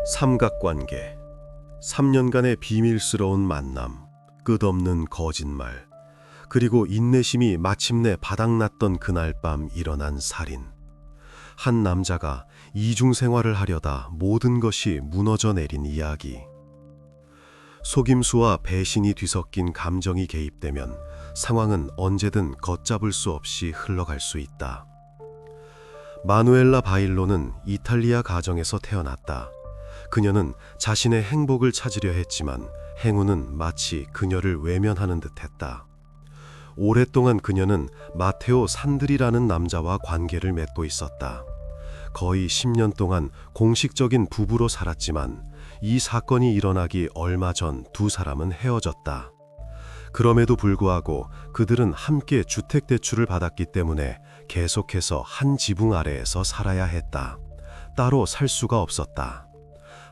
삼각관계, 3년간의 비밀스러운 만남, 끝없는 거짓말, 그리고 인내심이 마침내 바닥났던 그날 밤 일어난 살인. 한 남자가 이중생활을 하려다 모든 것이 무너져 내린 이야기. 속임수와 배신이 뒤섞인 감정이 개입되면 상황은 언제든 걷잡을 수 없이 흘러갈 수 있다. 마누엘라 바일로는 이탈리아 가정에서 태어났다. 그녀는 자신의 행복을 찾으려 했지만 행운은 마치 그녀를 외면하는 듯했다. 오랫동안 그녀는 마테오 산드리라는 남자와 관계를 맺고 있었다. 거의 10년 동안 공식적인 부부로 살았지만 이 사건이 일어나기 얼마 전 두 사람은 헤어졌다. 그럼에도 불구하고 그들은 함께 주택대출을 받았기 때문에 계속해서 한 지붕 아래에서 살아야 했다. 따로 살 수가 없었다.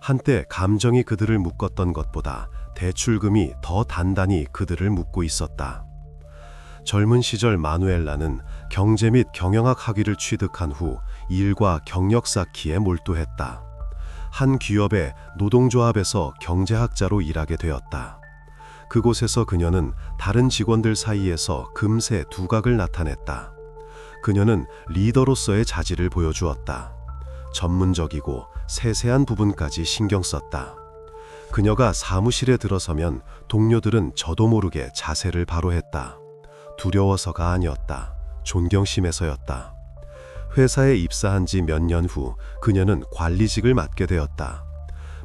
한때 감정이 그들을 묶었던 것보다 대출금이 더 단단히 그들을 묶고 있었다. 젊은 시절 마누엘라는 경제 및 경영학 학위를 취득한 후 일과 경력 쌓기에 몰두했다. 한 기업의 노동조합에서 경제학자로 일하게 되었다. 그곳에서 그녀는 다른 직원들 사이에서 금세 두각을 나타냈다. 그녀는 리더로서의 자질을 보여주었다. 전문적이고 세세한 부분까지 신경 썼다. 그녀가 사무실에 들어서면 동료들은 저도 모르게 자세를 바로 했다. 두려워서가 아니었다. 존경심에서였다. 회사에 입사한 지 몇 년 후 그녀는 관리직을 맡게 되었다.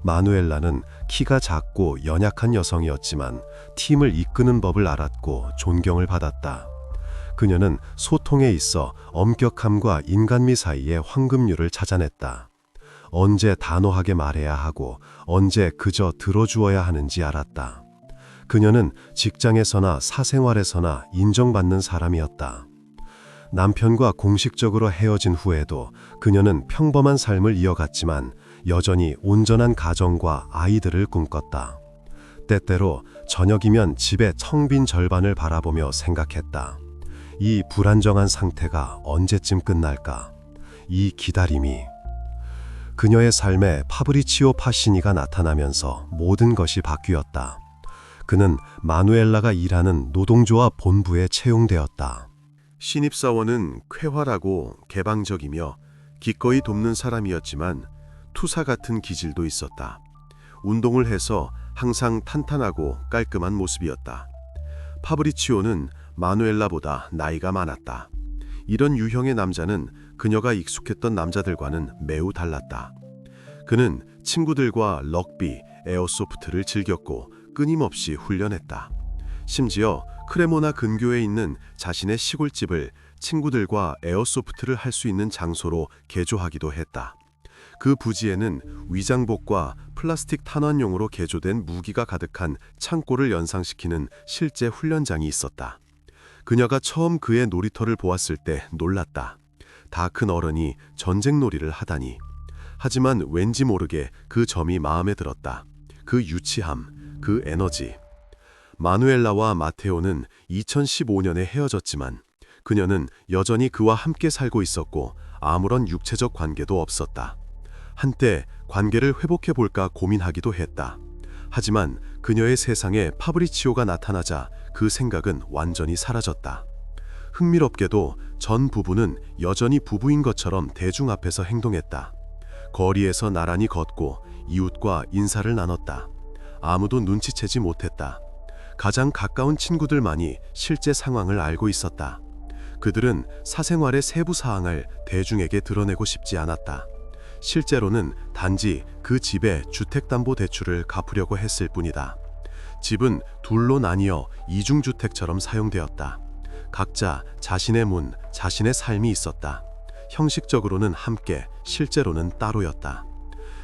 마누엘라는 키가 작고 연약한 여성이었지만 팀을 이끄는 법을 알았고 존경을 받았다. 그녀는 소통에 있어 엄격함과 인간미 사이의 황금률을 찾아냈다. 언제 단호하게 말해야 하고 언제 그저 들어주어야 하는지 알았다. 그녀는 직장에서나 사생활에서나 인정받는 사람이었다. 남편과 공식적으로 헤어진 후에도 그녀는 평범한 삶을 이어갔지만 여전히 온전한 가정과 아이들을 꿈꿨다. 때때로 저녁이면 집의 텅 빈 절반을 바라보며 생각했다. 이 불안정한 상태가 언제쯤 끝날까? 이 기다림이. 그녀의 삶에 파브리치오 파시니가 나타나면서 모든 것이 바뀌었다. 그는 마누엘라가 일하는 노동조합 본부에 채용되었다. 신입사원은 쾌활하고 개방적이며 기꺼이 돕는 사람이었지만 투사 같은 기질도 있었다. 운동을 해서 항상 탄탄하고 깔끔한 모습이었다. 파브리치오는 마누엘라보다 나이가 많았다. 이런 유형의 남자는 그녀가 익숙했던 남자들과는 매우 달랐다. 그는 친구들과 럭비, 에어소프트를 즐겼고 끊임없이 훈련했다. 심지어 크레모나 근교에 있는 자신의 시골집을 친구들과 에어소프트를 할 수 있는 장소로 개조하기도 했다. 그 부지에는 위장복과 플라스틱 탄환용으로 개조된 무기가 가득한 창고를 연상시키는 실제 훈련장이 있었다. 그녀가 처음 그의 놀이터를 보았을 때 놀랐다. 다 큰 어른이 전쟁놀이를 하다니. 하지만 왠지 모르게 그 점이 마음에 들었다. 그 유치함, 그 에너지. 마누엘라와 마테오는 2015년에 헤어졌지만 그녀는 여전히 그와 함께 살고 있었고 아무런 육체적 관계도 없었다. 한때 관계를 회복해볼까 고민하기도 했다. 하지만 그녀의 세상에 파브리치오가 나타나자 그 생각은 완전히 사라졌다. 흥미롭게도 전 부부는 여전히 부부인 것처럼 대중 앞에서 행동했다. 거리에서 나란히 걷고 이웃과 인사를 나눴다. 아무도 눈치채지 못했다. 가장 가까운 친구들만이 실제 상황을 알고 있었다. 그들은 사생활의 세부 사항을 대중에게 드러내고 싶지 않았다. 실제로는 단지 그 집의 주택담보대출을 갚으려고 했을 뿐이다. 집은 둘로 나뉘어 이중주택처럼 사용되었다. 각자 자신의 문, 자신의 삶이 있었다. 형식적으로는 함께, 실제로는 따로였다.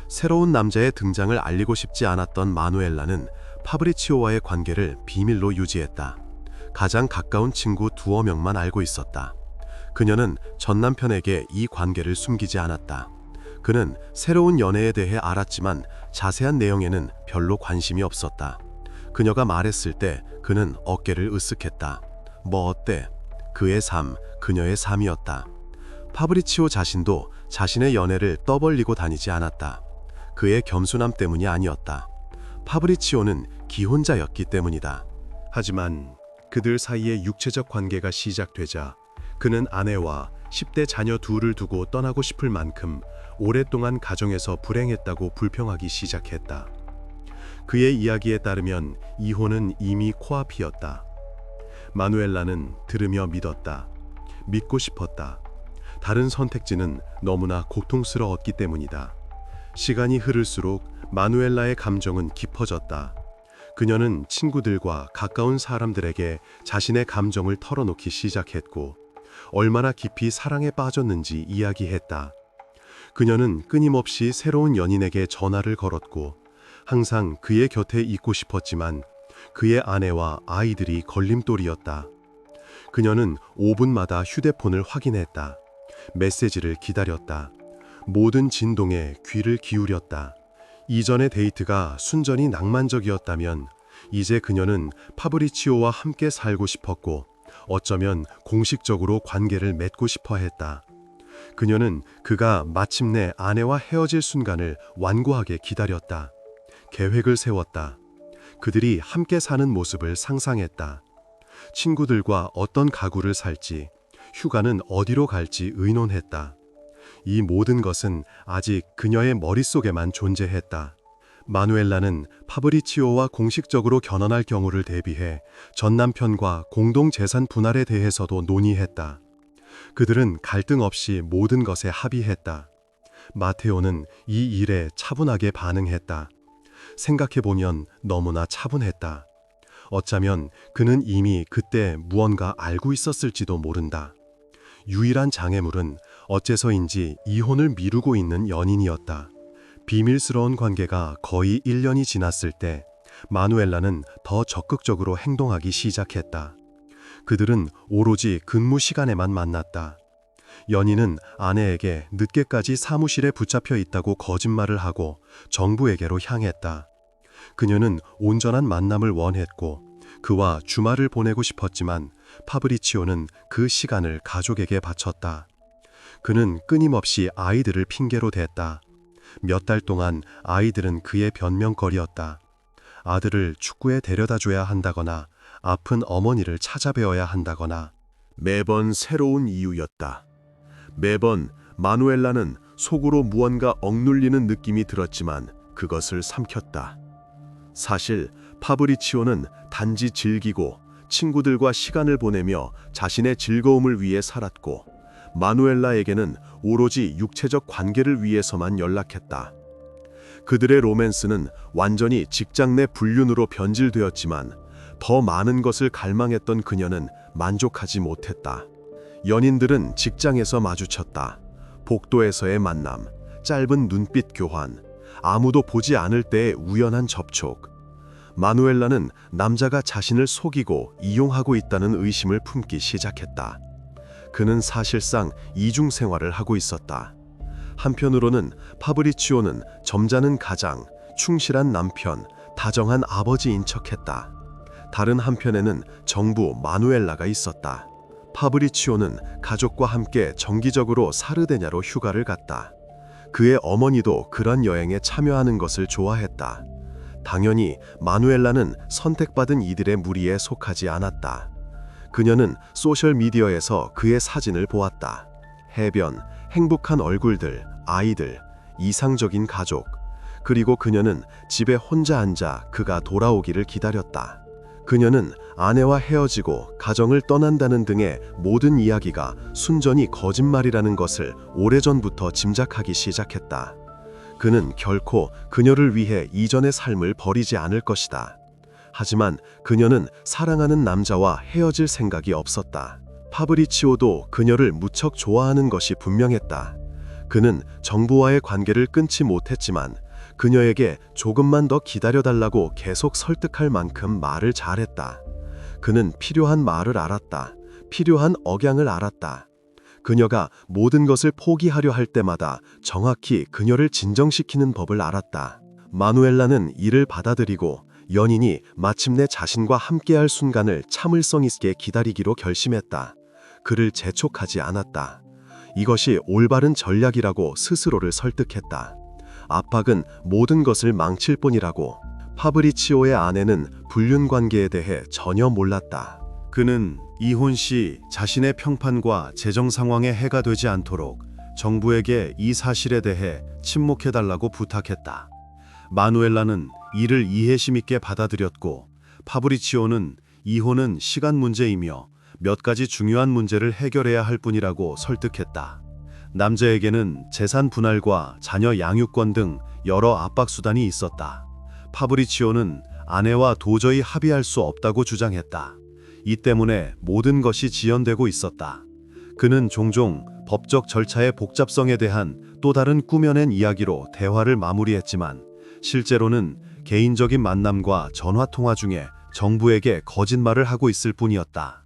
새로운 남자의 등장을 알리고 싶지 않았던 마누엘라는 파브리치오와의 관계를 비밀로 유지했다. 가장 가까운 친구 두어 명만 알고 있었다. 그녀는 전 남편에게 이 관계를 숨기지 않았다. 그는 새로운 연애에 대해 알았지만 자세한 내용에는 별로 관심이 없었다. 그녀가 말했을 때 그는 어깨를 으쓱했다. 뭐 어때? 그의 삶, 그녀의 삶이었다. 파브리치오 자신도 자신의 연애를 떠벌리고 다니지 않았다. 그의 겸손함 때문이 아니었다. 파브리치오는 기혼자였기 때문이다. 하지만 그들 사이의 육체적 관계가 시작되자 그는 아내와 10대 자녀 둘을 두고 떠나고 싶을 만큼 오랫동안 가정에서 불행했다고 불평하기 시작했다. 그의 이야기에 따르면 이혼은 이미 코앞이었다. 마누엘라는 들으며 믿었다. 믿고 싶었다. 다른 선택지는 너무나 고통스러웠기 때문이다. 시간이 흐를수록 마누엘라의 감정은 깊어졌다. 그녀는 친구들과 가까운 사람들에게 자신의 감정을 털어놓기 시작했고 얼마나 깊이 사랑에 빠졌는지 이야기했다. 그녀는 끊임없이 새로운 연인에게 전화를 걸었고 항상 그의 곁에 있고 싶었지만 그의 아내와 아이들이 걸림돌이었다. 그녀는 5분마다 휴대폰을 확인했다. 메시지를 기다렸다. 모든 진동에 귀를 기울였다. 이전의 데이트가 순전히 낭만적이었다면 이제 그녀는 파브리치오와 함께 살고 싶었고 어쩌면 공식적으로 관계를 맺고 싶어 했다. 그녀는 그가 마침내 아내와 헤어질 순간을 완고하게 기다렸다. 계획을 세웠다. 그들이 함께 사는 모습을 상상했다. 친구들과 어떤 가구를 살지, 휴가는 어디로 갈지 의논했다. 이 모든 것은 아직 그녀의 머릿속에만 존재했다. 마누엘라는 파브리치오와 공식적으로 결혼할 경우를 대비해 전 남편과 공동재산 분할에 대해서도 논의했다. 그들은 갈등 없이 모든 것에 합의했다. 마테오는 이 일에 차분하게 반응했다. 생각해보면 너무나 차분했다. 어쩌면 그는 이미 그때 무언가 알고 있었을지도 모른다. 유일한 장애물은 어째서인지 이혼을 미루고 있는 연인이었다. 비밀스러운 관계가 거의 1년이 지났을 때 마누엘라는 더 적극적으로 행동하기 시작했다. 그들은 오로지 근무 시간에만 만났다. 연인은 아내에게 늦게까지 사무실에 붙잡혀 있다고 거짓말을 하고 정부에게로 향했다. 그녀는 온전한 만남을 원했고 그와 주말을 보내고 싶었지만 파브리치오는 그 시간을 가족에게 바쳤다. 그는 끊임없이 아이들을 핑계로 댔다. 몇 달 동안 아이들은 그의 변명거리였다. 아들을 축구에 데려다 줘야 한다거나 아픈 어머니를 찾아뵈어야 한다거나 매번 새로운 이유였다. 매번 마누엘라는 속으로 무언가 억눌리는 느낌이 들었지만 그것을 삼켰다. 사실 파브리치오는 단지 즐기고 친구들과 시간을 보내며 자신의 즐거움을 위해 살았고 마누엘라에게는 오로지 육체적 관계를 위해서만 연락했다. 그들의 로맨스는 완전히 직장 내 불륜으로 변질되었지만 더 많은 것을 갈망했던 그녀는 만족하지 못했다. 연인들은 직장에서 마주쳤다. 복도에서의 만남, 짧은 눈빛 교환, 아무도 보지 않을 때의 우연한 접촉. 마누엘라는 남자가 자신을 속이고 이용하고 있다는 의심을 품기 시작했다. 그는 사실상 이중 생활을 하고 있었다. 한편으로는 파브리치오는 점잖은 가장, 충실한 남편, 다정한 아버지인 척했다. 다른 한편에는 정부 마누엘라가 있었다. 파브리치오는 가족과 함께 정기적으로 사르데냐로 휴가를 갔다. 그의 어머니도 그런 여행에 참여하는 것을 좋아했다. 당연히 마누엘라는 선택받은 이들의 무리에 속하지 않았다. 그녀는 소셜미디어에서 그의 사진을 보았다. 해변, 행복한 얼굴들, 아이들, 이상적인 가족. 그리고 그녀는 집에 혼자 앉아 그가 돌아오기를 기다렸다. 그녀는 아내와 헤어지고 가정을 떠난다는 등의 모든 이야기가 순전히 거짓말이라는 것을 오래전부터 짐작하기 시작했다. 그는 결코 그녀를 위해 이전의 삶을 버리지 않을 것이다. 하지만 그녀는 사랑하는 남자와 헤어질 생각이 없었다. 파브리치오도 그녀를 무척 좋아하는 것이 분명했다. 그는 정부와의 관계를 끊지 못했지만 그녀에게 조금만 더 기다려달라고 계속 설득할 만큼 말을 잘했다. 그는 필요한 말을 알았다. 필요한 억양을 알았다. 그녀가 모든 것을 포기하려 할 때마다 정확히 그녀를 진정시키는 법을 알았다. 마누엘라는 이를 받아들이고 연인이 마침내 자신과 함께할 순간을 참을성 있게 기다리기로 결심했다. 그를 재촉하지 않았다. 이것이 올바른 전략이라고 스스로를 설득했다. 압박은 모든 것을 망칠 뿐이라고. 파브리치오의 아내는 불륜 관계에 대해 전혀 몰랐다. 그는 이혼 시 자신의 평판과 재정 상황에 해가 되지 않도록 정부에게 이 사실에 대해 침묵해달라고 부탁했다. 마누엘라는 이를 이해심 있게 받아들였고, 파브리치오는 이혼은 시간 문제이며 몇 가지 중요한 문제를 해결해야 할 뿐이라고 설득했다. 남자에게는 재산 분할과 자녀 양육권 등 여러 압박 수단이 있었다. 파브리치오는 아내와 도저히 합의할 수 없다고 주장했다. 이 때문에 모든 것이 지연되고 있었다. 그는 종종 법적 절차의 복잡성에 대한 또 다른 꾸며낸 이야기로 대화를 마무리했지만, 실제로는 개인적인 만남과 전화 통화 중에 정부에게 거짓말을 하고 있을 뿐이었다.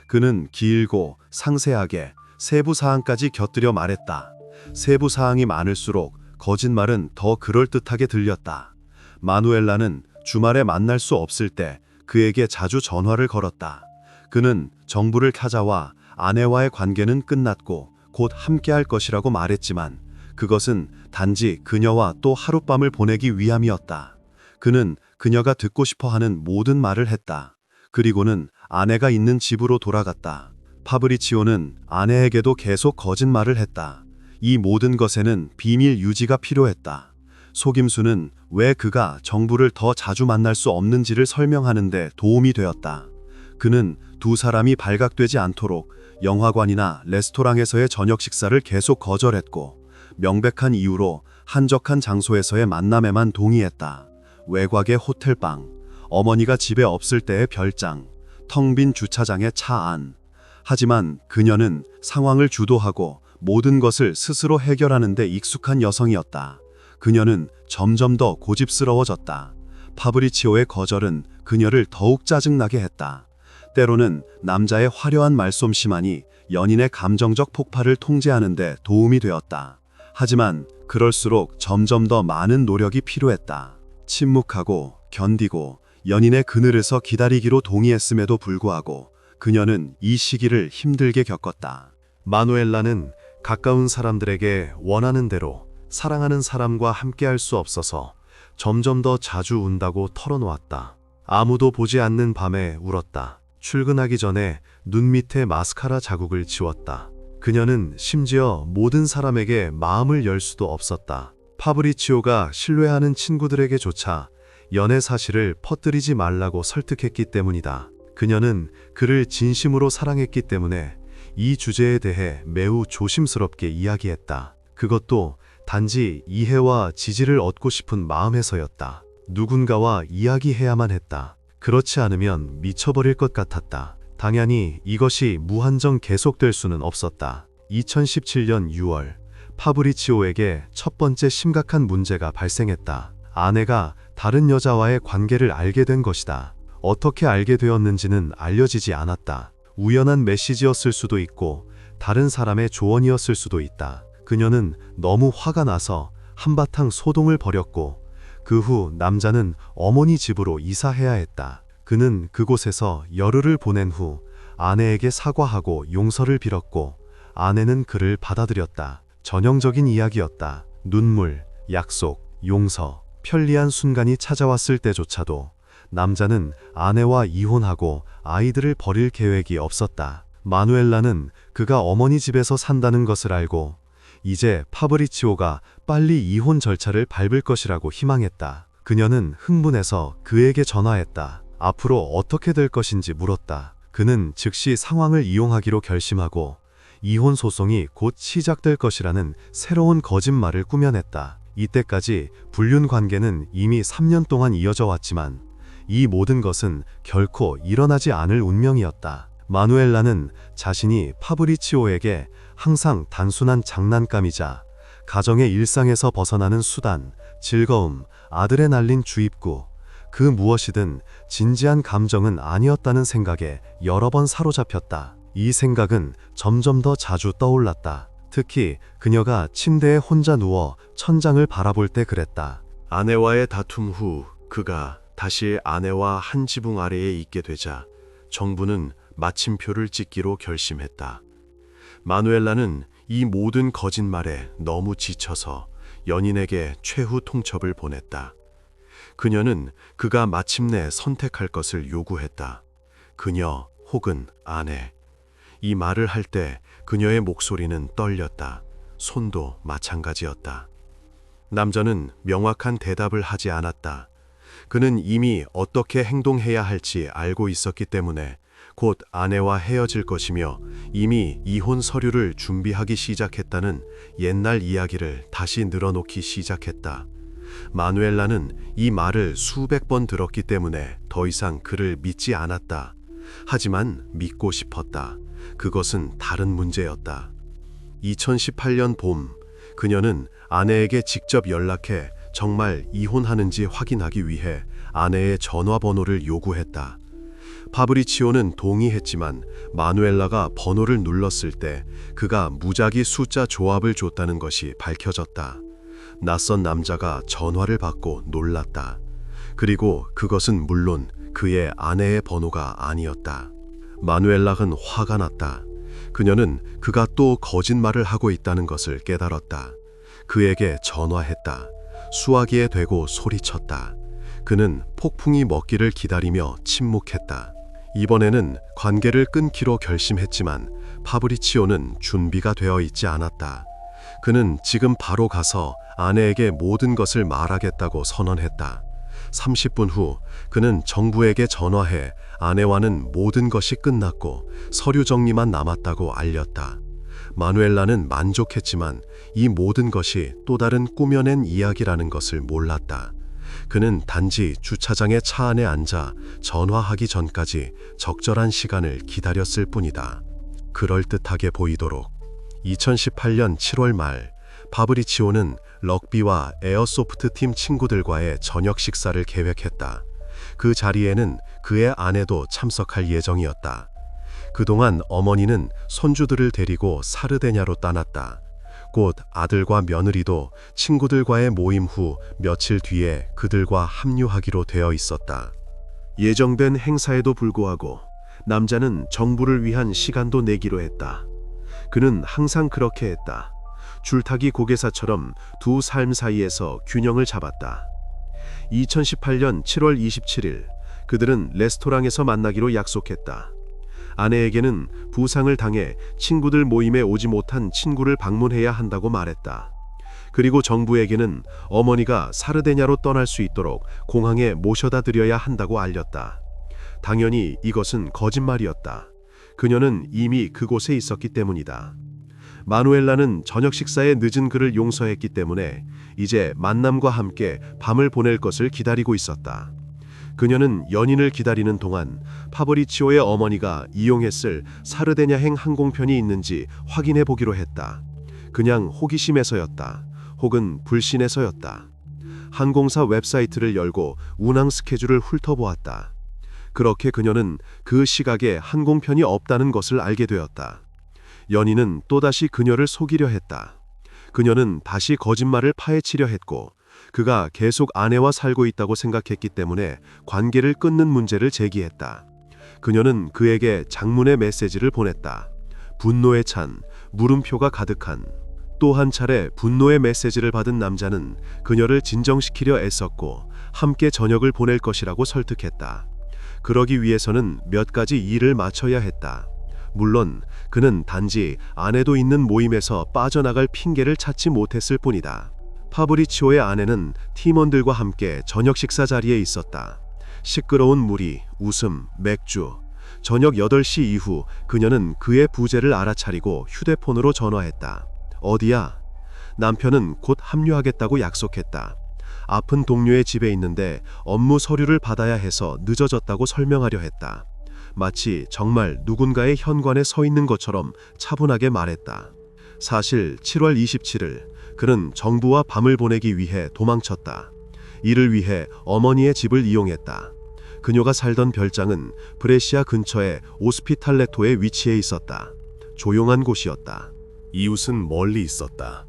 그는 길고 상세하게 세부 사항까지 곁들여 말했다. 세부 사항이 많을수록 거짓말은 더 그럴듯하게 들렸다. 마누엘라는 주말에 만날 수 없을 때 그에게 자주 전화를 걸었다. 그는 정부를 찾아와 아내와의 관계는 끝났고 곧 함께할 것이라고 말했지만, 그것은 단지 그녀와 또 하룻밤을 보내기 위함이었다. 그는 그녀가 듣고 싶어하는 모든 말을 했다. 그리고는 아내가 있는 집으로 돌아갔다. 파브리치오는 아내에게도 계속 거짓말을 했다. 이 모든 것에는 비밀 유지가 필요했다. 속임수는 왜 그가 정부를 더 자주 만날 수 없는지를 설명하는 데 도움이 되었다. 그는 두 사람이 발각되지 않도록 영화관이나 레스토랑에서의 저녁 식사를 계속 거절했고, 명백한 이유로 한적한 장소에서의 만남에만 동의했다. 외곽의 호텔방, 어머니가 집에 없을 때의 별장, 텅 빈 주차장의 차 안. 하지만 그녀는 상황을 주도하고 모든 것을 스스로 해결하는 데 익숙한 여성이었다. 그녀는 점점 더 고집스러워졌다. 파브리치오의 거절은 그녀를 더욱 짜증나게 했다. 때로는 남자의 화려한 말솜씨만이 연인의 감정적 폭발을 통제하는 데 도움이 되었다. 하지만 그럴수록 점점 더 많은 노력이 필요했다. 침묵하고 견디고 연인의 그늘에서 기다리기로 동의했음에도 불구하고 그녀는 이 시기를 힘들게 겪었다. 마누엘라는 가까운 사람들에게 원하는 대로 사랑하는 사람과 함께할 수 없어서 점점 더 자주 운다고 털어놓았다. 아무도 보지 않는 밤에 울었다. 출근하기 전에 눈 밑에 마스카라 자국을 지웠다. 그녀는 심지어 모든 사람에게 마음을 열 수도 없었다. 파브리치오가 신뢰하는 친구들에게조차 연애 사실을 퍼뜨리지 말라고 설득했기 때문이다. 그녀는 그를 진심으로 사랑했기 때문에 이 주제에 대해 매우 조심스럽게 이야기했다. 그것도 단지 이해와 지지를 얻고 싶은 마음에서였다. 누군가와 이야기해야만 했다. 그렇지 않으면 미쳐버릴 것 같았다. 당연히 이것이 무한정 계속될 수는 없었다. 2017년 6월, 파브리치오에게 첫 번째 심각한 문제가 발생했다. 아내가 다른 여자와의 관계를 알게 된 것이다. 어떻게 알게 되었는지는 알려지지 않았다. 우연한 메시지였을 수도 있고 다른 사람의 조언이었을 수도 있다. 그녀는 너무 화가 나서 한바탕 소동을 벌였고, 그 후 남자는 어머니 집으로 이사해야 했다. 그는 그곳에서 열흘을 보낸 후 아내에게 사과하고 용서를 빌었고, 아내는 그를 받아들였다. 전형적인 이야기였다. 눈물, 약속, 용서. 편리한 순간이 찾아왔을 때조차도 남자는 아내와 이혼하고 아이들을 버릴 계획이 없었다. 마누엘라는 그가 어머니 집에서 산다는 것을 알고 이제 파브리치오가 빨리 이혼 절차를 밟을 것이라고 희망했다. 그녀는 흥분해서 그에게 전화했다. 앞으로 어떻게 될 것인지 물었다. 그는 즉시 상황을 이용하기로 결심하고 이혼 소송이 곧 시작될 것이라는 새로운 거짓말을 꾸며냈다. 이때까지 불륜 관계는 이미 3년 동안 이어져 왔지만 이 모든 것은 결코 일어나지 않을 운명이었다. 마누엘라는 자신이 파브리치오에게 항상 단순한 장난감이자 가정의 일상에서 벗어나는 수단, 즐거움, 아드레날린 주입구, 그 무엇이든 진지한 감정은 아니었다는 생각에 여러 번 사로잡혔다. 이 생각은 점점 더 자주 떠올랐다. 특히 그녀가 침대에 혼자 누워 천장을 바라볼 때 그랬다. 아내와의 다툼 후 그가 다시 아내와 한 지붕 아래에 있게 되자 정부는 마침표를 찍기로 결심했다. 마누엘라는 이 모든 거짓말에 너무 지쳐서 연인에게 최후 통첩을 보냈다. 그녀는 그가 마침내 선택할 것을 요구했다. 그녀 혹은 아내. 이 말을 할 때 그녀의 목소리는 떨렸다. 손도 마찬가지였다. 남자는 명확한 대답을 하지 않았다. 그는 이미 어떻게 행동해야 할지 알고 있었기 때문에 곧 아내와 헤어질 것이며 이미 이혼 서류를 준비하기 시작했다는 옛날 이야기를 다시 늘어놓기 시작했다. 마누엘라는 이 말을 수백 번 들었기 때문에 더 이상 그를 믿지 않았다. 하지만 믿고 싶었다. 그것은 다른 문제였다. 2018년 봄, 그녀는 아내에게 직접 연락해 정말 이혼하는지 확인하기 위해 아내의 전화번호를 요구했다. 파브리치오는 동의했지만 마누엘라가 번호를 눌렀을 때 그가 무작위 숫자 조합을 줬다는 것이 밝혀졌다. 낯선 남자가 전화를 받고 놀랐다. 그리고 그것은 물론 그의 아내의 번호가 아니었다. 마누엘라는 화가 났다. 그녀는 그가 또 거짓말을 하고 있다는 것을 깨달았다. 그에게 전화했다. 수화기에 대고 소리쳤다. 그는 폭풍이 먹기를 기다리며 침묵했다. 이번에는 관계를 끊기로 결심했지만 파브리치오는 준비가 되어 있지 않았다. 그는 지금 바로 가서 아내에게 모든 것을 말하겠다고 선언했다. 30분 후 그는 정부에게 전화해 아내와는 모든 것이 끝났고 서류 정리만 남았다고 알렸다. 마누엘라는 만족했지만 이 모든 것이 또 다른 꾸며낸 이야기라는 것을 몰랐다. 그는 단지 주차장의 차 안에 앉아 전화하기 전까지 적절한 시간을 기다렸을 뿐이다. 그럴듯하게 보이도록 2018년 7월 말 파브리치오는 럭비와 에어소프트 팀 친구들과의 저녁 식사를 계획했다. 그 자리에는 그의 아내도 참석할 예정이었다. 그동안 어머니는 손주들을 데리고 사르데냐로 떠났다. 곧 아들과 며느리도 친구들과의 모임 후 며칠 뒤에 그들과 합류하기로 되어 있었다. 예정된 행사에도 불구하고 남자는 정부를 위한 시간도 내기로 했다. 그는 항상 그렇게 했다. 줄타기 고개사처럼 두 삶 사이에서 균형을 잡았다. 2018년 7월 27일 그들은 레스토랑에서 만나기로 약속했다. 아내에게는 부상을 당해 친구들 모임에 오지 못한 친구를 방문해야 한다고 말했다. 그리고 정부에게는 어머니가 사르데냐로 떠날 수 있도록 공항에 모셔다 드려야 한다고 알렸다. 당연히 이것은 거짓말이었다. 그녀는 이미 그곳에 있었기 때문이다. 마누엘라는 저녁 식사에 늦은 그를 용서했기 때문에 이제 만남과 함께 밤을 보낼 것을 기다리고 있었다. 그녀는 연인을 기다리는 동안 파브리치오의 어머니가 이용했을 사르데냐행 항공편이 있는지 확인해 보기로 했다. 그냥 호기심에서였다. 혹은 불신에서였다. 항공사 웹사이트를 열고 운항 스케줄을 훑어보았다. 그렇게 그녀는 그 시각에 항공편이 없다는 것을 알게 되었다. 연인은 또다시 그녀를 속이려 했다. 그녀는 다시 거짓말을 파헤치려 했고 그가 계속 아내와 살고 있다고 생각했기 때문에 관계를 끊는 문제를 제기했다. 그녀는 그에게 장문의 메시지를 보냈다. 분노에 찬, 물음표가 가득한. 또 한 차례 분노의 메시지를 받은 남자는 그녀를 진정시키려 애썼고 함께 저녁을 보낼 것이라고 설득했다. 그러기 위해서는 몇 가지 일을 마쳐야 했다. 물론 그는 단지 아내도 있는 모임에서 빠져나갈 핑계를 찾지 못했을 뿐이다. 파브리치오의 아내는 팀원들과 함께 저녁 식사 자리에 있었다. 시끄러운 무리, 웃음, 맥주. 저녁 8시 이후 그녀는 그의 부재를 알아차리고 휴대폰으로 전화했다. 어디야? 남편은 곧 합류하겠다고 약속했다. 아픈 동료의 집에 있는데 업무 서류를 받아야 해서 늦어졌다고 설명하려 했다. 마치 정말 누군가의 현관에 서 있는 것처럼 차분하게 말했다. 사실 7월 27일 그는 정부와 밤을 보내기 위해 도망쳤다. 이를 위해 어머니의 집을 이용했다. 그녀가 살던 별장은 브레시아 근처의 오스피탈레토에 위치해 있었다. 조용한 곳이었다. 이웃은 멀리 있었다.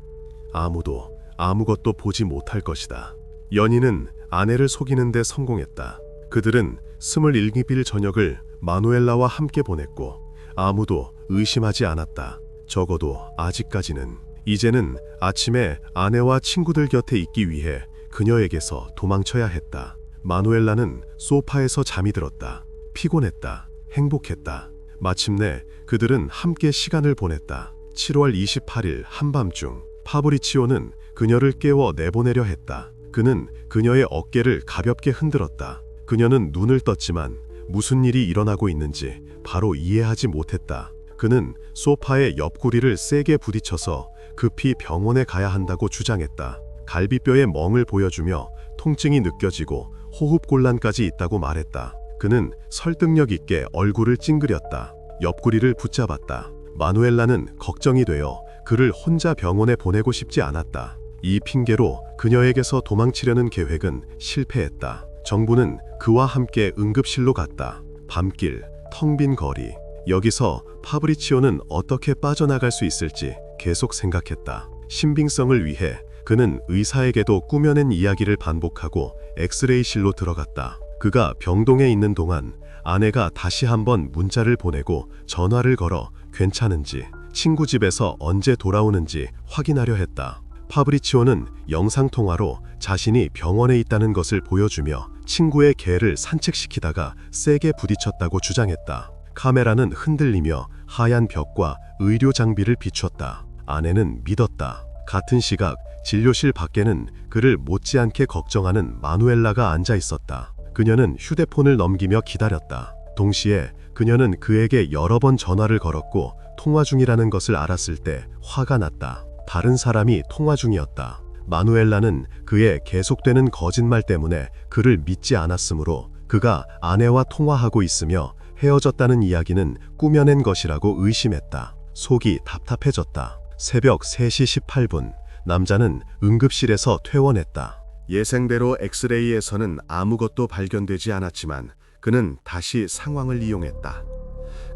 아무도 아무것도 보지 못할 것이다. 연인은 아내를 속이는 데 성공했다. 그들은 27일 저녁을 마누엘라와 함께 보냈고 아무도 의심하지 않았다. 적어도 아직까지는 이제는 아침에 아내와 친구들 곁에 있기 위해 그녀에게서 도망쳐야 했다. 마누엘라는 소파에서 잠이 들었다. 피곤했다. 행복했다. 마침내 그들은 함께 시간을 보냈다. 7월 28일 한밤중 파브리치오는 그녀를 깨워 내보내려 했다. 그는 그녀의 어깨를 가볍게 흔들었다. 그녀는 눈을 떴지만 무슨 일이 일어나고 있는지 바로 이해하지 못했다. 그는 소파의 옆구리를 세게 부딪혀서 급히 병원에 가야 한다고 주장했다. 갈비뼈에 멍을 보여주며 통증이 느껴지고 호흡곤란까지 있다고 말했다. 그는 설득력 있게 얼굴을 찡그렸다. 옆구리를 붙잡았다. 마누엘라는 걱정이 되어 그를 혼자 병원에 보내고 싶지 않았다. 이 핑계로 그녀에게서 도망치려는 계획은 실패했다. 정부는 그와 함께 응급실로 갔다. 밤길, 텅 빈 거리. 여기서 파브리치오는 어떻게 빠져나갈 수 있을지 계속 생각했다. 신빙성을 위해 그는 의사에게도 꾸며낸 이야기를 반복하고 엑스레이실로 들어갔다. 그가 병동에 있는 동안 아내가 다시 한번 문자를 보내고 전화를 걸어 괜찮은지, 친구 집에서 언제 돌아오는지 확인하려 했다. 파브리치오는 영상통화로 자신이 병원에 있다는 것을 보여주며 친구의 개를 산책시키다가 세게 부딪혔다고 주장했다. 카메라는 흔들리며 하얀 벽과 의료 장비를 비췄다. 아내는 믿었다. 같은 시각 진료실 밖에는 그를 못지않게 걱정하는 마누엘라가 앉아 있었다. 그녀는 휴대폰을 넘기며 기다렸다. 동시에 그녀는 그에게 여러 번 전화를 걸었고 통화 중이라는 것을 알았을 때 화가 났다. 다른 사람이 통화 중이었다. 마누엘라는 그의 계속되는 거짓말 때문에 그를 믿지 않았으므로 그가 아내와 통화하고 있으며 헤어졌다는 이야기는 꾸며낸 것이라고 의심했다. 속이 답답해졌다. 새벽 3시 18분, 남자는 응급실에서 퇴원했다. 예상대로 엑스레이에서는 아무것도 발견되지 않았지만 그는 다시 상황을 이용했다.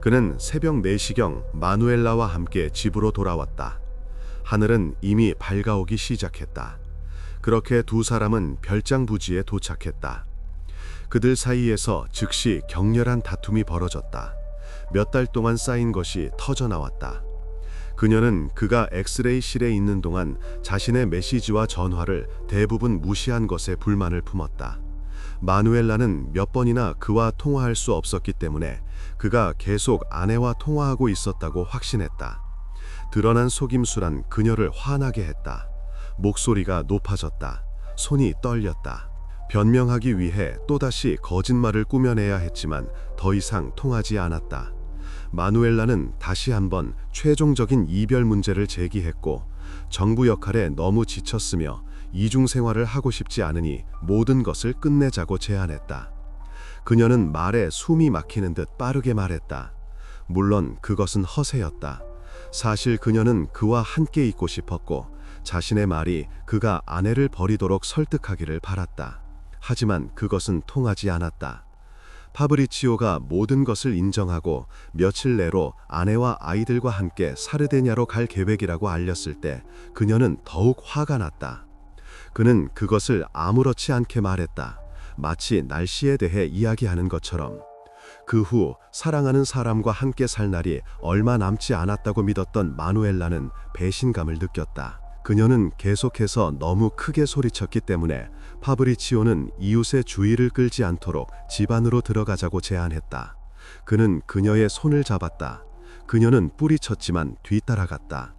그는 새벽 4시경 마누엘라와 함께 집으로 돌아왔다. 하늘은 이미 밝아오기 시작했다. 그렇게 두 사람은 별장부지에 도착했다. 그들 사이에서 즉시 격렬한 다툼이 벌어졌다. 몇 달 동안 쌓인 것이 터져나왔다. 그녀는 그가 엑스레이실에 있는 동안 자신의 메시지와 전화를 대부분 무시한 것에 불만을 품었다. 마누엘라는 몇 번이나 그와 통화할 수 없었기 때문에 그가 계속 아내와 통화하고 있었다고 확신했다. 드러난 속임수란 그녀를 화나게 했다. 목소리가 높아졌다. 손이 떨렸다. 변명하기 위해 또다시 거짓말을 꾸며내야 했지만 더 이상 통하지 않았다. 마누엘라는 다시 한번 최종적인 이별 문제를 제기했고 정부 역할에 너무 지쳤으며 이중생활을 하고 싶지 않으니 모든 것을 끝내자고 제안했다. 그녀는 말에 숨이 막히는 듯 빠르게 말했다. 물론 그것은 허세였다. 사실 그녀는 그와 함께 있고 싶었고 자신의 말이 그가 아내를 버리도록 설득하기를 바랐다. 하지만 그것은 통하지 않았다. 파브리치오가 모든 것을 인정하고 며칠 내로 아내와 아이들과 함께 사르데냐로 갈 계획이라고 알렸을 때 그녀는 더욱 화가 났다. 그는 그것을 아무렇지 않게 말했다. 마치 날씨에 대해 이야기하는 것처럼. 그 후 사랑하는 사람과 함께 살 날이 얼마 남지 않았다고 믿었던 마누엘라는 배신감을 느꼈다. 그녀는 계속해서 너무 크게 소리쳤기 때문에 파브리치오는 이웃의 주의를 끌지 않도록 집 안으로 들어가자고 제안했다. 그는 그녀의 손을 잡았다. 그녀는 뿌리쳤지만 뒤따라갔다.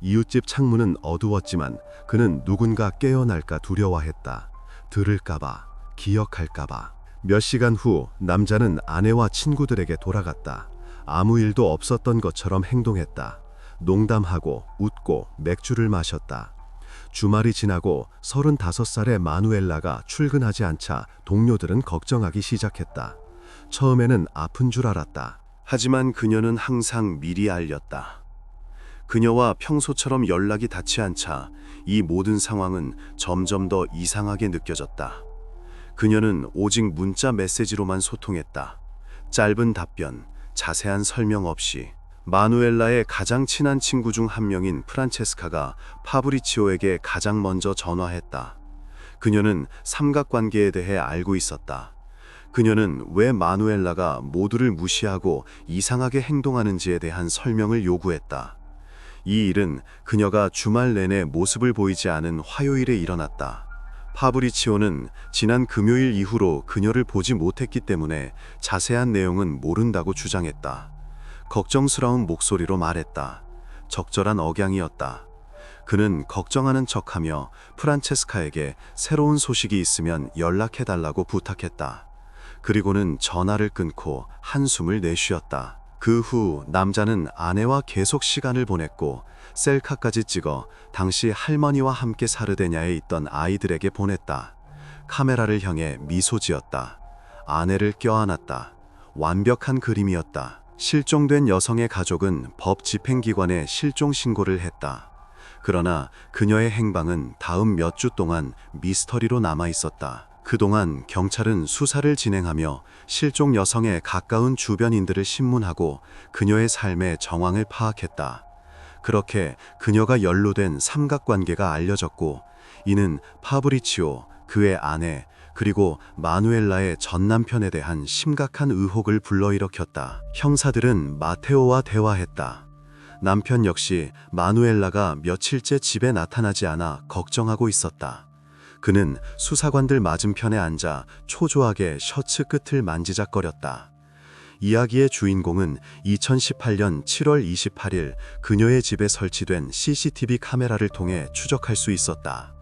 이웃집 창문은 어두웠지만 그는 누군가 깨어날까 두려워했다. 들을까봐, 기억할까봐. 몇 시간 후 남자는 아내와 친구들에게 돌아갔다. 아무 일도 없었던 것처럼 행동했다. 농담하고 웃고 맥주를 마셨다. 주말이 지나고 35살의 마누엘라가 출근하지 않자 동료들은 걱정하기 시작했다. 처음에는 아픈 줄 알았다. 하지만 그녀는 항상 미리 알렸다. 그녀와 평소처럼 연락이 닿지 않자 이 모든 상황은 점점 더 이상하게 느껴졌다. 그녀는 오직 문자 메시지로만 소통했다. 짧은 답변, 자세한 설명 없이. 마누엘라의 가장 친한 친구 중 한 명인 프란체스카가 파브리치오에게 가장 먼저 전화했다. 그녀는 삼각관계에 대해 알고 있었다. 그녀는 왜 마누엘라가 모두를 무시하고 이상하게 행동하는지에 대한 설명을 요구했다. 이 일은 그녀가 주말 내내 모습을 보이지 않은 화요일에 일어났다. 파브리치오는 지난 금요일 이후로 그녀를 보지 못했기 때문에 자세한 내용은 모른다고 주장했다. 걱정스러운 목소리로 말했다. 적절한 억양이었다. 그는 걱정하는 척하며 프란체스카에게 새로운 소식이 있으면 연락해달라고 부탁했다. 그리고는 전화를 끊고 한숨을 내쉬었다. 그 후 남자는 아내와 계속 시간을 보냈고 셀카까지 찍어 당시 할머니와 함께 사르데냐에 있던 아이들에게 보냈다. 카메라를 향해 미소 지었다. 아내를 껴안았다. 완벽한 그림이었다. 실종된 여성의 가족은 법 집행기관에 실종 신고를 했다. 그러나 그녀의 행방은 다음 몇 주 동안 미스터리로 남아 있었다. 그동안 경찰은 수사를 진행하며 실종 여성의 가까운 주변인들을 신문하고 그녀의 삶의 정황을 파악했다. 그렇게 그녀가 연루된 삼각관계가 알려졌고, 이는 파브리치오, 그의 아내, 그리고 마누엘라의 전 남편에 대한 심각한 의혹을 불러일으켰다. 형사들은 마테오와 대화했다. 남편 역시 마누엘라가 며칠째 집에 나타나지 않아 걱정하고 있었다. 그는 수사관들 맞은편에 앉아 초조하게 셔츠 끝을 만지작거렸다. 이야기의 주인공은 2018년 7월 28일 그녀의 집에 설치된 CCTV 카메라를 통해 추적할 수 있었다.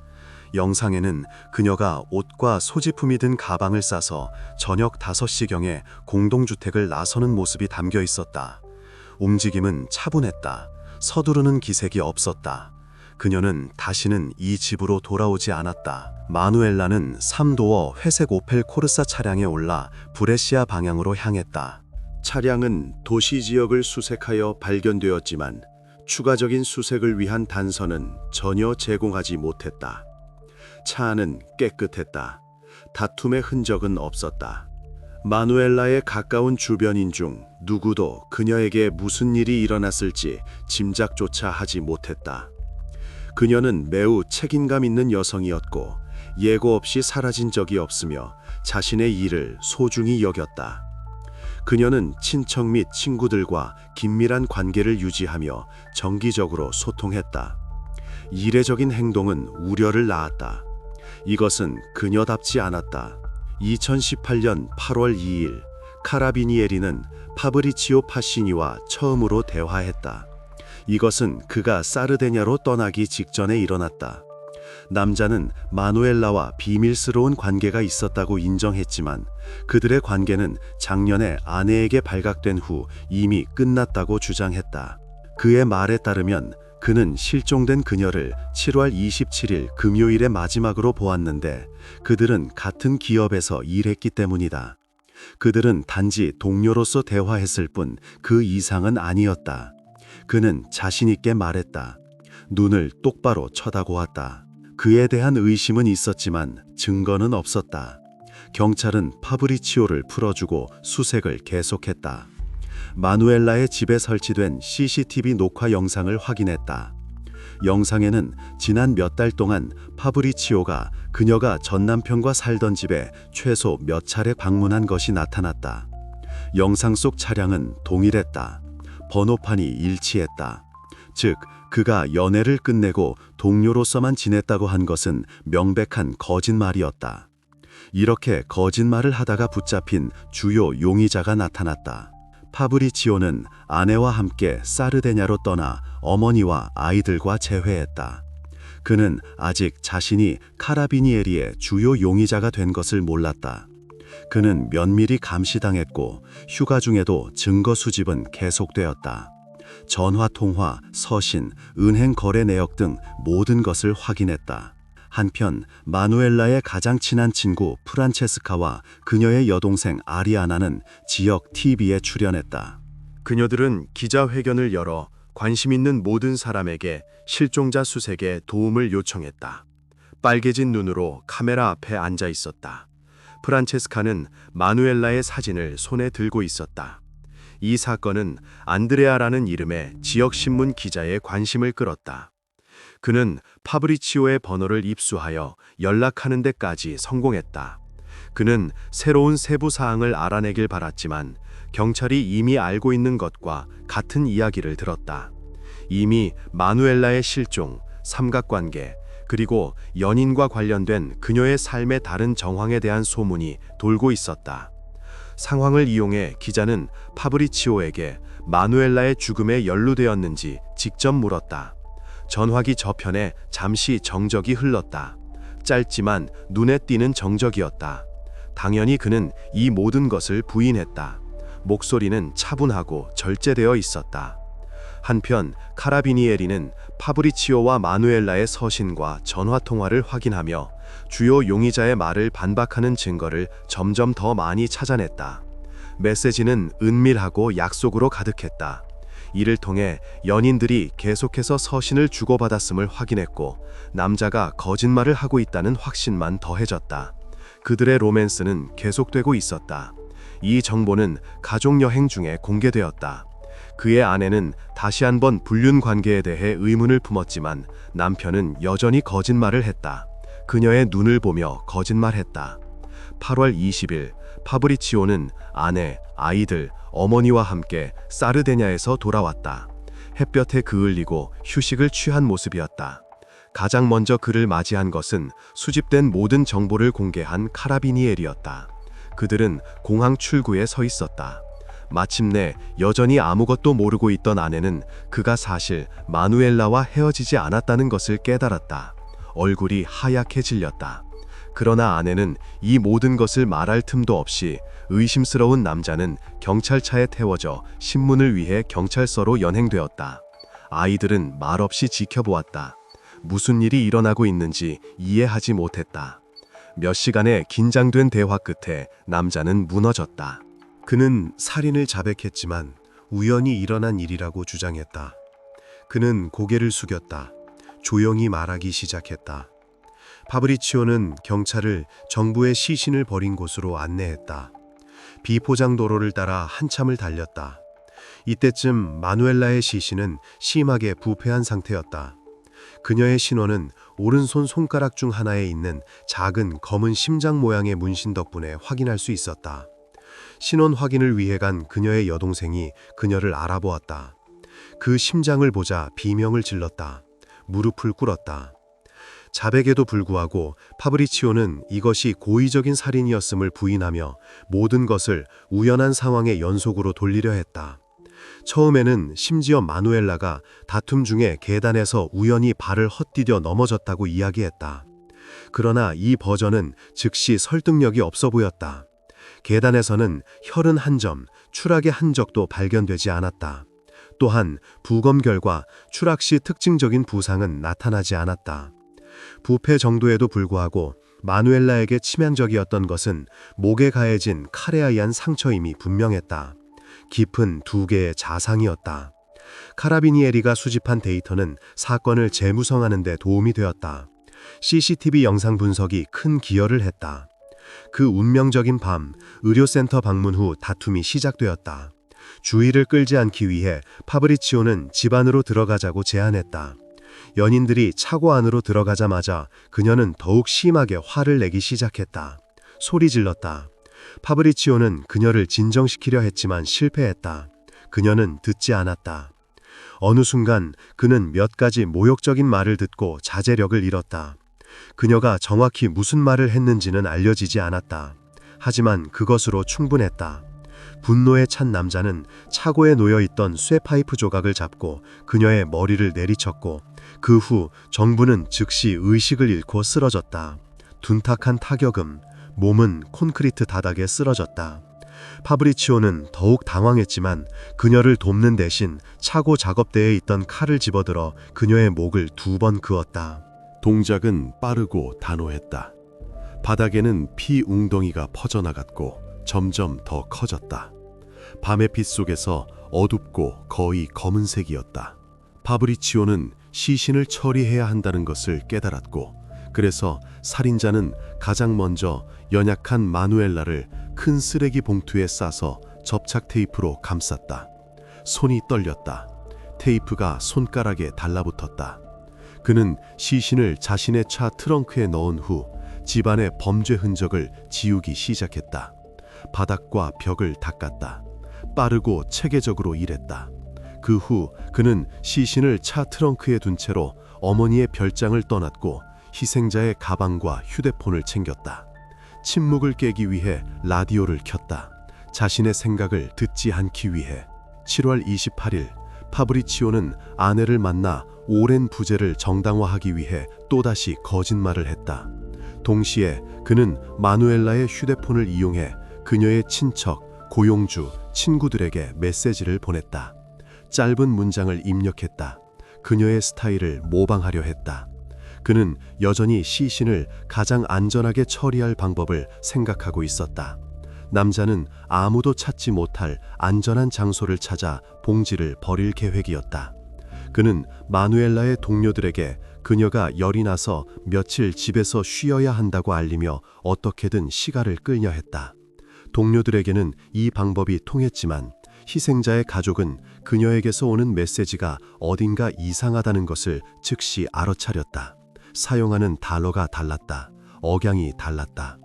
영상에는 그녀가 옷과 소지품이 든 가방을 싸서 저녁 5시경에 공동주택을 나서는 모습이 담겨 있었다. 움직임은 차분했다. 서두르는 기색이 없었다. 그녀는 다시는 이 집으로 돌아오지 않았다. 마누엘라는 3도어 회색 오펠 코르사 차량에 올라 브레시아 방향으로 향했다. 차량은 도시 지역을 수색하여 발견되었지만 추가적인 수색을 위한 단서는 전혀 제공하지 못했다. 차 안은 깨끗했다. 다툼의 흔적은 없었다. 마누엘라의 가까운 주변인 중 누구도 그녀에게 무슨 일이 일어났을지 짐작조차 하지 못했다. 그녀는 매우 책임감 있는 여성이었고 예고 없이 사라진 적이 없으며 자신의 일을 소중히 여겼다. 그녀는 친척 및 친구들과 긴밀한 관계를 유지하며 정기적으로 소통했다. 이례적인 행동은 우려를 낳았다. 이것은 그녀답지 않았다. 2018년 8월 2일 카라비니에리는 파브리치오 파시니와 처음으로 대화했다. 이것은 그가 사르데냐로 떠나기 직전에 일어났다. 남자는 마누엘라와 비밀스러운 관계가 있었다고 인정했지만 그들의 관계는 작년에 아내에게 발각된 후 이미 끝났다고 주장했다. 그의 말에 따르면 그는 실종된 그녀를 7월 27일 금요일에 마지막으로 보았는데 그들은 같은 기업에서 일했기 때문이다. 그들은 단지 동료로서 대화했을 뿐 그 이상은 아니었다. 그는 자신 있게 말했다. 눈을 똑바로 쳐다보았다. 그에 대한 의심은 있었지만 증거는 없었다. 경찰은 파브리치오를 풀어주고 수색을 계속했다. 마누엘라의 집에 설치된 CCTV 녹화 영상을 확인했다. 영상에는 지난 몇 달 동안 파브리치오가 그녀가 전 남편과 살던 집에 최소 몇 차례 방문한 것이 나타났다. 영상 속 차량은 동일했다. 번호판이 일치했다. 즉, 그가 연애를 끝내고 동료로서만 지냈다고 한 것은 명백한 거짓말이었다. 이렇게 거짓말을 하다가 붙잡힌 주요 용의자가 나타났다. 파브리치오는 아내와 함께 사르데냐로 떠나 어머니와 아이들과 재회했다. 그는 아직 자신이 카라비니에리의 주요 용의자가 된 것을 몰랐다. 그는 면밀히 감시당했고 휴가 중에도 증거 수집은 계속되었다. 전화 통화, 서신, 은행 거래 내역 등 모든 것을 확인했다. 한편 마누엘라의 가장 친한 친구 프란체스카와 그녀의 여동생 아리아나는 지역 TV에 출연했다. 그녀들은 기자회견을 열어 관심 있는 모든 사람에게 실종자 수색에 도움을 요청했다. 빨개진 눈으로 카메라 앞에 앉아 있었다. 프란체스카는 마누엘라의 사진을 손에 들고 있었다. 이 사건은 안드레아라는 이름의 지역신문 기자의 관심을 끌었다. 그는 파브리치오의 번호를 입수하여 연락하는 데까지 성공했다. 그는 새로운 세부 사항을 알아내길 바랐지만 경찰이 이미 알고 있는 것과 같은 이야기를 들었다. 이미 마누엘라의 실종, 삼각관계, 그리고 연인과 관련된 그녀의 삶의 다른 정황에 대한 소문이 돌고 있었다. 상황을 이용해 기자는 파브리치오에게 마누엘라의 죽음에 연루되었는지 직접 물었다. 전화기 저편에 잠시 정적이 흘렀다. 짧지만 눈에 띄는 정적이었다. 당연히 그는 이 모든 것을 부인했다. 목소리는 차분하고 절제되어 있었다. 한편 카라비니에리는 파브리치오와 마누엘라의 서신과 전화통화를 확인하며 주요 용의자의 말을 반박하는 증거를 점점 더 많이 찾아냈다. 메시지는 은밀하고 약속으로 가득했다. 이를 통해 연인들이 계속해서 서신을 주고받았음을 확인했고 남자가 거짓말을 하고 있다는 확신만 더해졌다. 그들의 로맨스는 계속되고 있었다. 이 정보는 가족여행 중에 공개되었다. 그의 아내는 다시 한번 불륜 관계에 대해 의문을 품었지만 남편은 여전히 거짓말을 했다. 그녀의 눈을 보며 거짓말했다. 8월 20일 파브리치오는 아내, 아이들, 어머니와 함께 사르데냐에서 돌아왔다. 햇볕에 그을리고 휴식을 취한 모습이었다. 가장 먼저 그를 맞이한 것은 수집된 모든 정보를 공개한 카라비니엘이었다. 그들은 공항 출구에 서 있었다. 마침내 여전히 아무것도 모르고 있던 아내는 그가 사실 마누엘라와 헤어지지 않았다는 것을 깨달았다. 얼굴이 하얗게 질렸다. 그러나 아내는 이 모든 것을 말할 틈도 없이 의심스러운 남자는 경찰차에 태워져 신문을 위해 경찰서로 연행되었다. 아이들은 말없이 지켜보았다. 무슨 일이 일어나고 있는지 이해하지 못했다. 몇 시간의 긴장된 대화 끝에 남자는 무너졌다. 그는 살인을 자백했지만 우연히 일어난 일이라고 주장했다. 그는 고개를 숙였다. 조용히 말하기 시작했다. 파브리치오는 경찰을 정부의 시신을 버린 곳으로 안내했다. 비포장 도로를 따라 한참을 달렸다. 이때쯤 마누엘라의 시신은 심하게 부패한 상태였다. 그녀의 신원은 오른손 손가락 중 하나에 있는 작은 검은 심장 모양의 문신 덕분에 확인할 수 있었다. 신원 확인을 위해 간 그녀의 여동생이 그녀를 알아보았다. 그 심장을 보자 비명을 질렀다. 무릎을 꿇었다. 자백에도 불구하고 파브리치오는 이것이 고의적인 살인이었음을 부인하며 모든 것을 우연한 상황의 연속으로 돌리려 했다. 처음에는 심지어 마누엘라가 다툼 중에 계단에서 우연히 발을 헛디뎌 넘어졌다고 이야기했다. 그러나 이 버전은 즉시 설득력이 없어 보였다. 계단에서는 혈흔 한 점, 추락의 흔적도 발견되지 않았다. 또한 부검 결과 추락 시 특징적인 부상은 나타나지 않았다. 부패 정도에도 불구하고 마누엘라에게 치명적이었던 것은 목에 가해진 칼에 의한 상처임이 분명했다. 깊은 2개의 자상이었다. 카라비니에리가 수집한 데이터는 사건을 재무성하는 데 도움이 되었다. CCTV 영상 분석이 큰 기여를 했다. 그 운명적인 밤, 의료센터 방문 후 다툼이 시작되었다. 주의를 끌지 않기 위해 파브리치오는 집 안으로 들어가자고 제안했다. 연인들이 차고 안으로 들어가자마자 그녀는 더욱 심하게 화를 내기 시작했다. 소리 질렀다. 파브리치오는 그녀를 진정시키려 했지만 실패했다. 그녀는 듣지 않았다. 어느 순간 그는 몇 가지 모욕적인 말을 듣고 자제력을 잃었다. 그녀가 정확히 무슨 말을 했는지는 알려지지 않았다. 하지만 그것으로 충분했다. 분노에 찬 남자는 차고에 놓여있던 쇠파이프 조각을 잡고 그녀의 머리를 내리쳤고 그 후 정부는 즉시 의식을 잃고 쓰러졌다. 둔탁한 타격음, 몸은 콘크리트 바닥에 쓰러졌다. 파브리치오는 더욱 당황했지만 그녀를 돕는 대신 차고 작업대에 있던 칼을 집어들어 그녀의 목을 2번 그었다. 동작은 빠르고 단호했다. 바닥에는 피 웅덩이가 퍼져나갔고 점점 더 커졌다. 밤의 빛 속에서 어둡고 거의 검은색이었다. 파브리치오는 시신을 처리해야 한다는 것을 깨달았고 그래서 살인자는 가장 먼저 연약한 마누엘라를 큰 쓰레기 봉투에 싸서 접착 테이프로 감쌌다. 손이 떨렸다. 테이프가 손가락에 달라붙었다. 그는 시신을 자신의 차 트렁크에 넣은 후 집안의 범죄 흔적을 지우기 시작했다. 바닥과 벽을 닦았다. 빠르고 체계적으로 일했다. 그 후 그는 시신을 차 트렁크에 둔 채로 어머니의 별장을 떠났고 희생자의 가방과 휴대폰을 챙겼다. 침묵을 깨기 위해 라디오를 켰다. 자신의 생각을 듣지 않기 위해. 7월 28일 파브리치오는 아내를 만나 오랜 부재를 정당화하기 위해 또다시 거짓말을 했다. 동시에 그는 마누엘라의 휴대폰을 이용해 그녀의 친척, 고용주, 친구들에게 메시지를 보냈다. 짧은 문장을 입력했다. 그녀의 스타일을 모방하려 했다. 그는 여전히 시신을 가장 안전하게 처리할 방법을 생각하고 있었다. 남자는 아무도 찾지 못할 안전한 장소를 찾아 봉지를 버릴 계획이었다. 그는 마누엘라의 동료들에게 그녀가 열이 나서 며칠 집에서 쉬어야 한다고 알리며 어떻게든 시간을 끌려 했다. 동료들에게는 이 방법이 통했지만 희생자의 가족은 그녀에게서 오는 메시지가 어딘가 이상하다는 것을 즉시 알아차렸다. 사용하는 단어가 달랐다. 억양이 달랐다.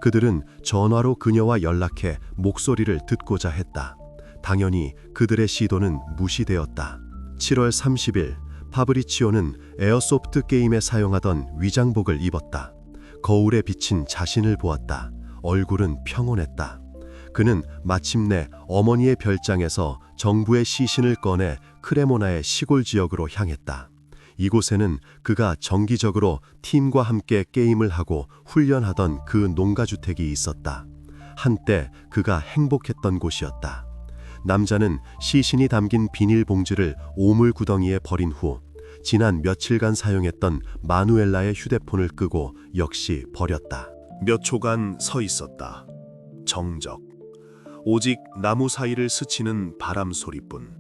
그들은 전화로 그녀와 연락해 목소리를 듣고자 했다. 당연히 그들의 시도는 무시되었다. 7월 30일 파브리치오는 에어소프트 게임에 사용하던 위장복을 입었다. 거울에 비친 자신을 보았다. 얼굴은 평온했다. 그는 마침내 어머니의 별장에서 정부의 시신을 꺼내 크레모나의 시골 지역으로 향했다. 이곳에는 그가 정기적으로 팀과 함께 게임을 하고 훈련하던 그 농가주택이 있었다. 한때 그가 행복했던 곳이었다. 남자는 시신이 담긴 비닐봉지를 오물 구덩이에 버린 후 지난 며칠간 사용했던 마누엘라의 휴대폰을 끄고 역시 버렸다. 몇 초간 서 있었다. 정적. 오직 나무 사이를 스치는 바람 소리뿐.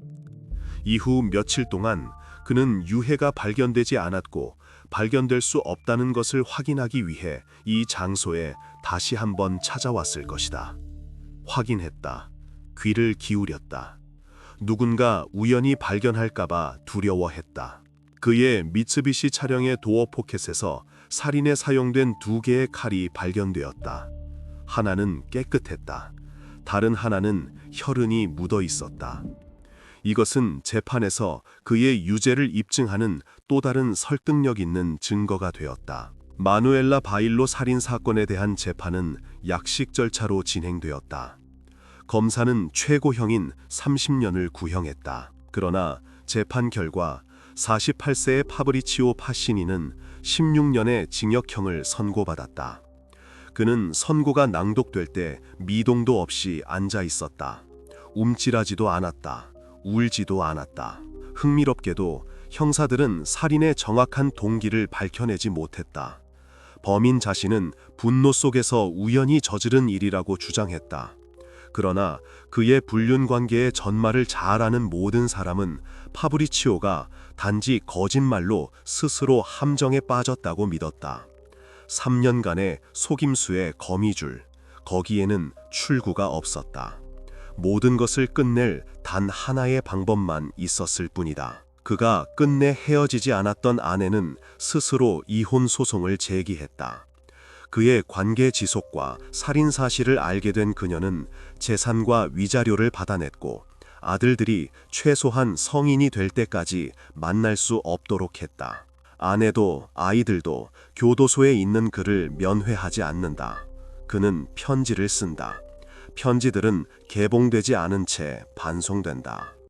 이후 며칠 동안 그는 유해가 발견되지 않았고 발견될 수 없다는 것을 확인하기 위해 이 장소에 다시 한번 찾아왔을 것이다. 확인했다. 귀를 기울였다. 누군가 우연히 발견할까봐 두려워했다. 그의 미쓰비시 차량의 도어 포켓에서 살인에 사용된 2개의 칼이 발견되었다. 하나는 깨끗했다. 다른 하나는 혈흔이 묻어 있었다. 이것은 재판에서 그의 유죄를 입증하는 또 다른 설득력 있는 증거가 되었다. 마누엘라 바일로 살인 사건에 대한 재판은 약식 절차로 진행되었다. 검사는 최고형인 30년을 구형했다. 그러나 재판 결과 48세의 파브리치오 파시니는 16년의 징역형을 선고받았다. 그는 선고가 낭독될 때 미동도 없이 앉아 있었다. 움찔하지도 않았다. 울지도 않았다. 흥미롭게도 형사들은 살인의 정확한 동기를 밝혀내지 못했다. 범인 자신은 분노 속에서 우연히 저지른 일이라고 주장했다. 그러나 그의 불륜 관계의 전말을 잘 아는 모든 사람은 파브리치오가 단지 거짓말로 스스로 함정에 빠졌다고 믿었다. 3년간의 속임수의 거미줄, 거기에는 출구가 없었다. 모든 것을 끝낼 단 하나의 방법만 있었을 뿐이다. 그가 끝내 헤어지지 않았던 아내는 스스로 이혼 소송을 제기했다. 그의 관계 지속과 살인 사실을 알게 된 그녀는 재산과 위자료를 받아냈고 아들들이 최소한 성인이 될 때까지 만날 수 없도록 했다. 아내도 아이들도 교도소에 있는 그를 면회하지 않는다. 그는 편지를 쓴다. 편지들은 개봉되지 않은 채 반송된다.